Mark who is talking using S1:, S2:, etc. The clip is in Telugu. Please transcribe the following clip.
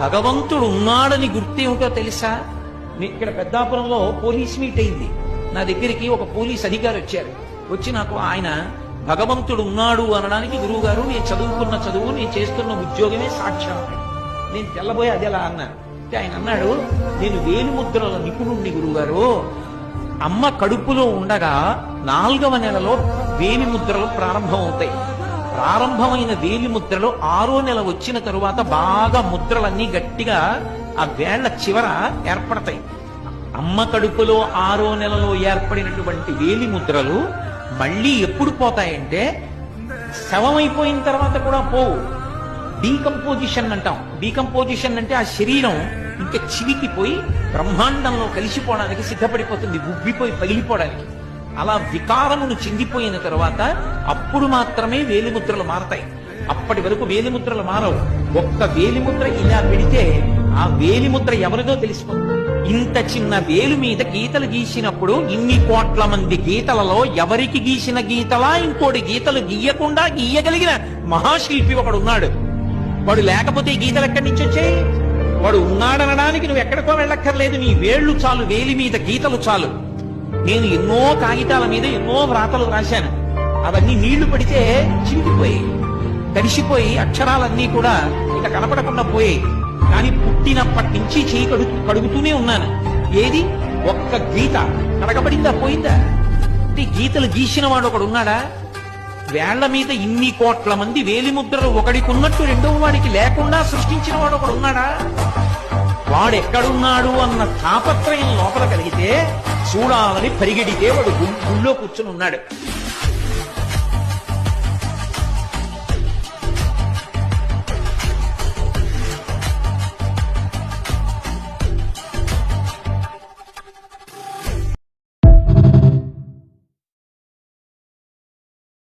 S1: భగవంతుడు ఉన్నాడని గుర్తేమిటో తెలుసా? ఇక్కడ పెద్దాపురంలో పోలీస్ మీట్ అయింది. నా దగ్గరికి ఒక పోలీస్ అధికారి వచ్చారు. వచ్చి నాకు ఆయన భగవంతుడు ఉన్నాడు అనడానికి, గురువు గారు నేను చదువుకున్న చదువు, నేను చేస్తున్న ఉద్యోగమే సాక్ష్యం. నేను తెల్లబోయి అది ఎలా అన్నాను అంటే ఆయన అన్నాడు, నేను వేలిముద్రల నిపుణుణ్ణి గురువుగారు. అమ్మ కడుపులో ఉండగా 4వ నెలలో వేలిముద్రలు ప్రారంభమవుతాయి. ప్రారంభమైన వేలిముద్రలు 6వ నెల వచ్చిన తరువాత బాగా ముద్రలన్నీ గట్టిగా ఆ వేళ్ల చివర ఏర్పడతాయి. అమ్మ కడుపులో 6వ నెలలో ఏర్పడినటువంటి వేలిముద్రలు మళ్ళీ ఎప్పుడు పోతాయంటే శవమైపోయిన తర్వాత కూడా పోవు. డీకంపోజిషన్ అంటాం. డీకంపోజిషన్ అంటే ఆ శరీరం ఇంకా చివికిపోయి బ్రహ్మాండంలో కలిసిపోవడానికి సిద్ధపడిపోతుంది, ఉబ్బిపోయి పగిలిపోవడానికి. అలా వికారమును చెందిపోయిన తర్వాత అప్పుడు మాత్రమే వేలిముద్రలు మారతాయి. అప్పటి వరకు వేలిముద్రలు మారవు. ఒక్క వేలిముద్ర ఇలా పెడితే ఆ వేలిముద్ర ఎవరిదో తెలిసిపోతుంది. ఇంత చిన్న వేలు మీద గీతలు గీసినప్పుడు ఇన్ని కోట్ల మంది గీతలలో ఎవరికి గీసిన గీతలా ఇంకోటి గీతలు గీయకుండా గీయగలిగిన మహాశిల్పి ఒకడున్నాడు. వాడు లేకపోతే ఈ గీతలు ఎక్కడి నుంచి వచ్చాయి? వాడు ఉన్నాడనడానికి నువ్వు ఎక్కడికో వెళ్ళక్కర్లేదు. నీ వేళ్లు చాలు, వేలి మీద గీతలు చాలు. నేను ఎన్నో కాగితాల మీద ఎన్నో వ్రాతలు రాశాను. అవన్నీ నీళ్లు పడితే చిరిగిపోయి తడిసిపోయి అక్షరాలన్నీ కూడా ఇక కనపడకుండా పోయాయి. కానీ పుట్టినప్పటి నుంచి చేయి కడుగుతూనే ఉన్నాను. ఏది ఒక్క గీత కడగబడిందా, పోయిందా? అంటే గీతలు గీసిన వాడు ఒకడు ఉన్నాడా? వేళ్ల మీద ఇన్ని కోట్ల మంది వేలిముద్రలు ఒకడికి ఉన్నట్టు రెండవ వాడికి లేకుండా సృష్టించిన వాడు ఒకడు ఉన్నాడా? వాడెక్కడున్నాడు అన్న తాపత్రయం లోపల కలిగితే చూడాలని పరిగెడితే వాడు గుళ్ళో కూర్చుని ఉన్నాడు.